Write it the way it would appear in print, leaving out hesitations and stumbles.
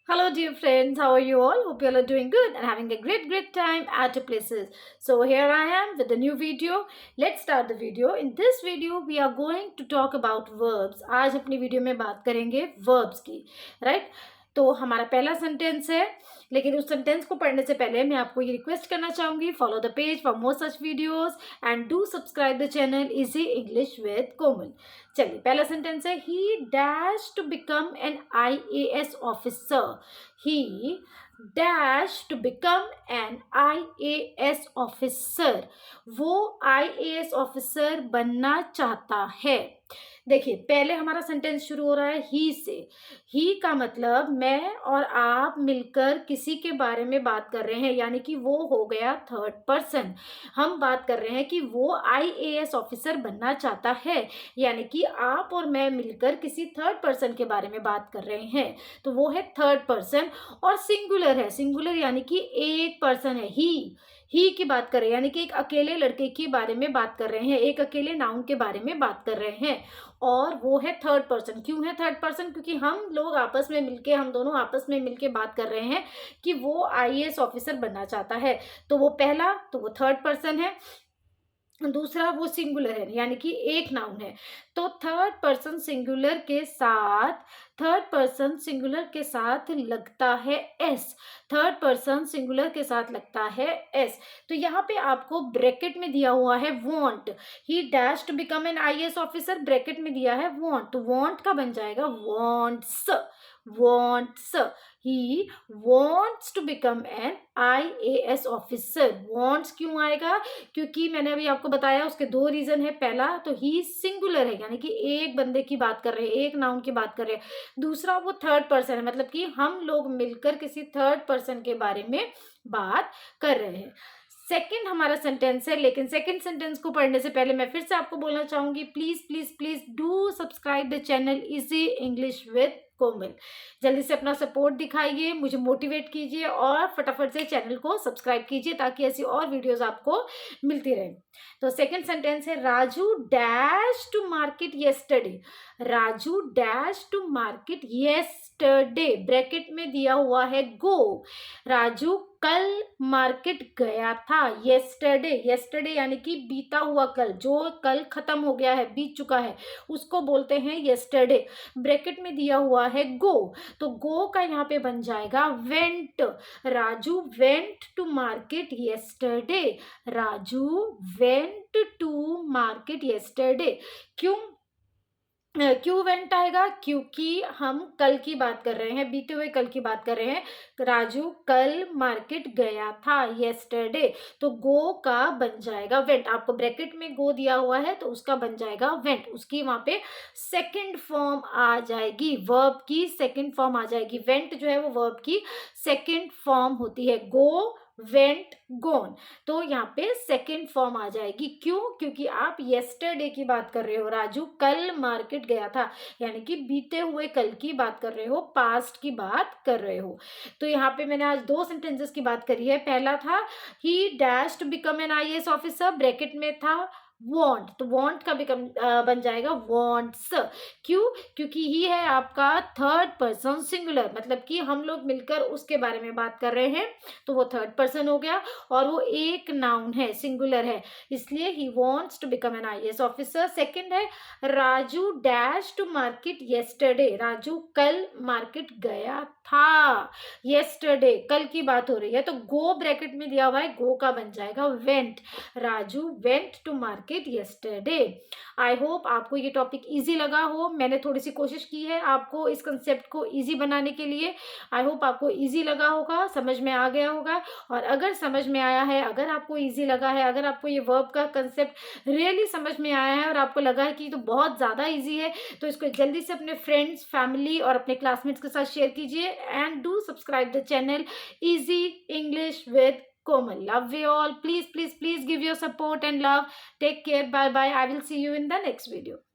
Hello, dear friends. How are you all? Hope you all are doing good and having a great time at your places. So here I am with a new video. Let's start the video. In this video, we are going to talk about verbs. आज अपनी video में बात करेंगे verbs की, right? तो हमारा पहला sentence है, लेकिन उस सेंटेंस को पढ़ने से पहले मैं आपको ये रिक्वेस्ट करना चाहूंगी, follow the page for more such videos and do subscribe the channel easy English with Komal. चलिए, पहला सेंटेंस है, he dash to become an IAS officer. He dash to become an IAS officer. वो IAS officer बनना चाहता है। देखिए, पहले हमारा सेंटेंस शुरू हो रहा है ही से। ही का मतलब मैं और आप मिलकर किसी के बारे में बात कर रहे हैं, यानी कि वो हो गया थर्ड पर्सन। हम बात कर रहे हैं कि वो IAS ऑफिसर बनना चाहता है, यानी कि आप और मैं मिलकर किसी थर्ड पर्सन के बारे में बात कर रहे हैं, तो वो है थर्ड पर्सन। और सिंगुलर है, सिंगुलर यानी कि एक पर्सन है। ही की बात कर रहे हैं, यानी कि एक अकेले लड़के के बारे में बात कर रहे हैं, एक अकेले नाउन के बारे में बात कर रहे हैं, और वो है थर्ड पर्सन। क्यों है थर्ड पर्सन? क्योंकि हम लोग आपस में मिलके, हम दोनों आपस में मिलके बात कर रहे हैं कि वो IAS ऑफिसर बनना चाहता है। तो वो पहला, तो वो थर्ड पर्सन है। दूसरा, वो सिंगुलर है, यानी कि एक नाउन है। तो थर्ड पर्सन सिंगुलर के साथ लगता है एस। थर्ड पर्सन सिंगुलर के साथ लगता है एस। तो यहाँ पे आपको ब्रैकेट में दिया हुआ है want. He dash to become an IAS officer, bracket में दिया है वॉन्ट, तो वॉन्ट का बन जाएगा wants. wants he wants to become an IAS officer. wants क्यों आएगा? क्योंकि मैंने अभी आपको बताया, उसके दो रीजन है। पहला तो ही सिंगुलर है, यानी कि एक बंदे की बात कर रहे हैं, एक नाउन की बात कर रहे हैं। दूसरा, वो थर्ड पर्सन है, मतलब कि हम लोग मिलकर किसी थर्ड पर्सन के बारे में बात कर रहे हैं। सेकेंड हमारा सेंटेंस है, लेकिन सेकेंड सेंटेंस को पढ़ने से पहले मैं फिर से आपको बोलना चाहूंगी, please please please do subscribe the channel easy English with Komal. जल्दी से अपना सपोर्ट दिखाइए, मुझे मोटिवेट कीजिए और फटाफट से चैनल को सब्सक्राइब कीजिए, ताकि ऐसी और वीडियोस आपको मिलती रहे। तो सेकंड सेंटेंस है, Raju dash to market yesterday. Raju dash to market yesterday, bracket में दिया हुआ है गो। राजू कल मार्केट गया था। येस्टरडे यानी कि बीता हुआ कल, जो कल खत्म हो गया है, बीत चुका है, उसको बोलते हैं येस्टरडे। ब्रैकेट में दिया हुआ है गो, तो गो का यहाँ पे बन जाएगा went. Raju went to market yesterday. Raju went to market yesterday. क्यों वेंट आएगा? क्योंकि हम कल की बात कर रहे हैं, बीते हुए कल की बात कर रहे हैं। राजू कल मार्केट गया था, येस्टरडे, तो गो का बन जाएगा वेंट। आपको ब्रैकेट में गो दिया हुआ है, तो उसका बन जाएगा वेंट। उसकी वहां पे सेकंड फॉर्म आ जाएगी, वर्ब की सेकंड फॉर्म आ जाएगी। वेंट जो है वो वर्ब की सेकंड फॉर्म होती है। गो, वेंट, गोन, तो यहाँ पे सेकेंड फॉर्म आ जाएगी। क्यों? क्योंकि आप येस्टरडे की बात कर रहे हो। राजू कल मार्केट गया था, यानी कि बीते हुए कल की बात कर रहे हो, पास्ट की बात कर रहे हो। तो यहाँ पे मैंने आज दो सेंटेंसेस की बात करी है। पहला था he dash to become an IAS officer, bracket में था वॉन्ट, तो वॉन्ट का बन जाएगा वॉन्ट्स। क्यों? क्योंकि ही है आपका थर्ड पर्सन सिंगुलर, मतलब कि हम लोग मिलकर उसके बारे में बात कर रहे हैं, तो वो थर्ड पर्सन हो गया, और वो एक नाउन है, सिंगुलर है, इसलिए he wants to become an IAS officer. Second है, Raju dash to market yesterday. Raju कल मार्केट गया था, येस्टरडे कल की बात हो रही है, तो गो ब्रैकेट में दिया हुआ है, गो का बन जाएगा went. Raju went to market yesterday. I hope आपको ये टॉपिक इजी लगा हो। मैंने थोड़ी सी कोशिश की है आपको इस कंसेप्ट को इजी बनाने के लिए। आई होप आपको इजी लगा होगा, समझ में आ गया होगा। और अगर समझ में आया है, अगर आपको इजी लगा है, अगर आपको ये वर्ब का कंसेप्ट रियली समझ में आया है और आपको लगा है कि ये तो बहुत ज़्यादा इजी है, तो इसको जल्दी से अपने फ्रेंड्स, फैमिली और अपने क्लासमेट्स के साथ शेयर कीजिए। And do subscribe the channel easy English with Komal. Love you all. Please give your support and love. Take care. Bye bye. I will see you in the next video.